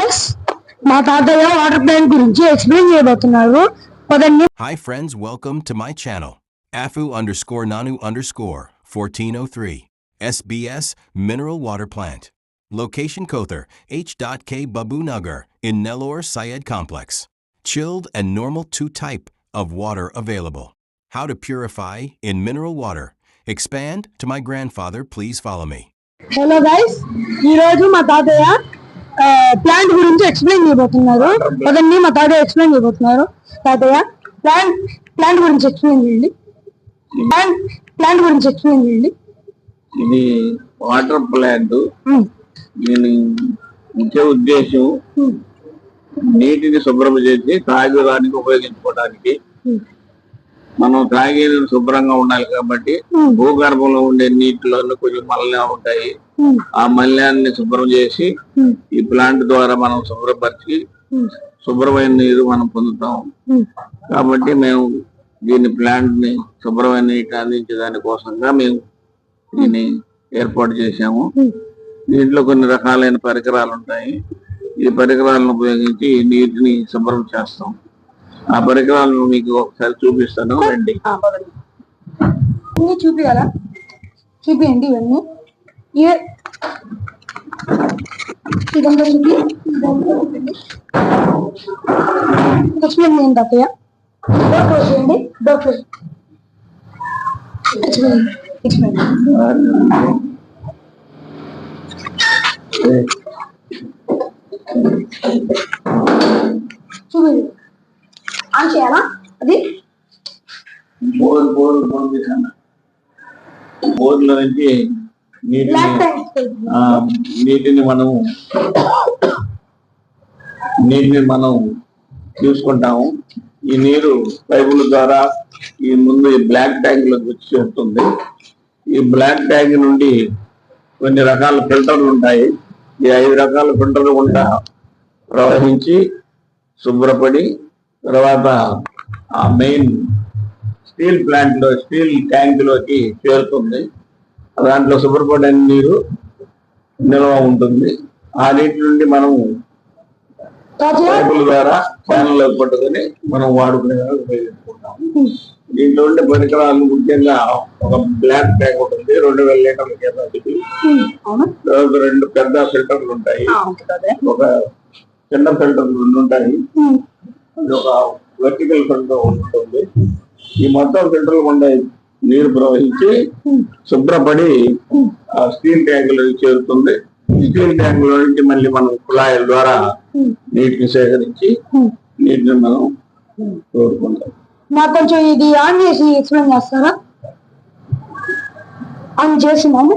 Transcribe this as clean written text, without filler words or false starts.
Guys మా తాతయ్య water plant గురించి ఎక్స్ప్లెయిన్ చేయబోతున్నారు. పదండి. Hi friends, welcome to my channel. Afu_Nanu_1403 SBS Mineral Water Plant. Location Kothar, H.K. Babu Nagar in Nellore Syed Complex. Chilled and normal 2 type of water available. How to purify in mineral water. Expand to my grandfather, please follow me. Hello guys, ఈరోజు మా తాతయ్య plant గురించి explain చేయబోతున్నారు. పదండి, మా తాతయ్య explain చేయబోతున్నారు. తాతయ్య ప్లాంట్ గురించి ఎక్స్ప్లెయిన్ చేయండి. ప్లాంట్ గురించి ఎక్స్ప్లెయిన్ చేయండి. ఇది వాటర్ ప్లాంట్. దీని ముఖ్య ఉద్దేశం నీటిని శుభ్రం చేసి తాగడానికి ఉపయోగించుకోవడానికి. మనం తాగే నీరు శుభ్రంగా ఉండాలి కాబట్టి భూగర్భంలో ఉండే నీటిలో కొంచెం మలినం ఉంటాయి. ఆ మలినాన్ని శుభ్రం చేసి ఈ ప్లాంట్ ద్వారా మనం శుభ్రపరిచి శుభ్రమైన నీరు మనం పొందుతాం. కాబట్టి మేము దీని ప్లాంట్ ని శుభ్రమైన నీటి అందించే దానికోసంగా మేము దీన్ని ఏర్పాటు చేశాము. దీంట్లో కొన్ని రకాలైన పరికరాలు ఉంటాయి. ఈ పరికరాలను ఉపయోగించి ఈ నీటిని శుభ్రం చేస్తాం. ఆ పరికరాలను మీకు ఒకసారి చూపిస్తాను, రండి. చూపియాలా? చూపియండి. ఇవన్నీ ఎక్స్ప్లెయిన్ చేయండి తాతయ్య. చేయండి డాక్టర్. చూడండి, ఆన్ చేయాలా? అది బోర్ల నుంచి నీటిని మనం తీసుకుంటాము. ఈ నీరు పైపుల ద్వారా ఈ ముందు ఈ బ్లాక్ ట్యాంక్ లోకి వచ్చి చేరుతుంది. ఈ బ్లాక్ ట్యాంక్ నుండి కొన్ని రకాల ఫిల్టర్లు ఉంటాయి. ఈ 5 రకాల ఫిల్టర్లు గుండా ప్రవహించి శుభ్రపడి తర్వాత ఆ మెయిన్ స్టీల్ ప్లాంట్ లో స్టీల్ ట్యాంక్ లోకి చేరుతుంది. దాంట్లో శుభ్రపడిన నీరు నిల్వ ఉంటుంది. ఆ నీటి నుండి మనం పైపుల ద్వారా ఫ్యాన్లో పట్టుకొని మనం వాడుకునే ఉపయోగించుకుంటాం. దీంట్లో ఉండే పరికరాలు ముఖ్యంగా ఒక బ్లాక్ ట్యాంక్ ఉంటుంది, 2000 లీటర్ల కెపాసిటీ. 2 పెద్ద ఫిల్టర్లు ఉంటాయి, ఒక చిన్న ఫిల్టర్ 2 ఉంటాయి, ఒక వర్టికల్ ఫిల్టర్ ఉంటుంది. ఈ మొత్తం ఫిల్టర్లు ఉండే నీరు ప్రవహించి శుభ్రపడి ఆ స్టీల్ ట్యాంక్ లో చేరుతుంది. స్టీల్ ట్యాంక్ లో నుంచి మళ్ళీ మనం కుళాయిల ద్వారా నీటిని సేకరించి నీటిని మనం తోడుకుంటాం. నాకు కొంచెం ఇది ఆన్ చేసి ఎక్స్ప్లెయిన్ చేస్తారా? ఆన్ చేసినాము.